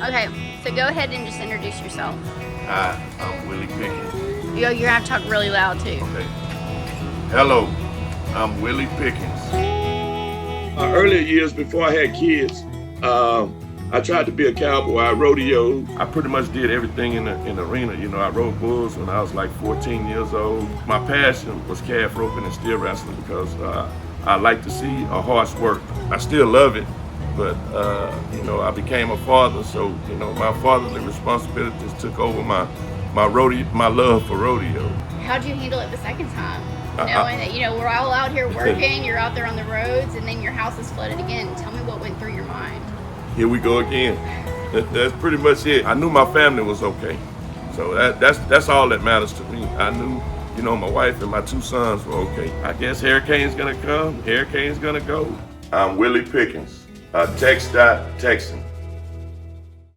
Okay, so go ahead and just introduce yourself. Hi, I'm Willie Pickens. You're gonna have to talk really loud too. Okay. Hello, I'm Willie Pickens. Earlier years before I had kids, I tried to be a cowboy. I rodeoed. I pretty much did everything in the arena. You know, I rode bulls when I was like 14 years old. My passion was calf roping and steer wrestling because I like to see a horse work. I still love it, but you know, I became a father, so you know, my fatherly responsibilities took over my love for rodeo. How'd you handle it the second time? Knowing that, you know, we're all out here working, you're out there on the roads, and then your house is flooded again. Tell me what went through your mind. Here we go again. That's pretty much it. I knew my family was okay, so that's all that matters to me. I knew, you know, my wife and my 2 sons were okay. I guess hurricane's gonna come, hurricane's gonna go. I'm Willie Pickens, a TxDOT Texan.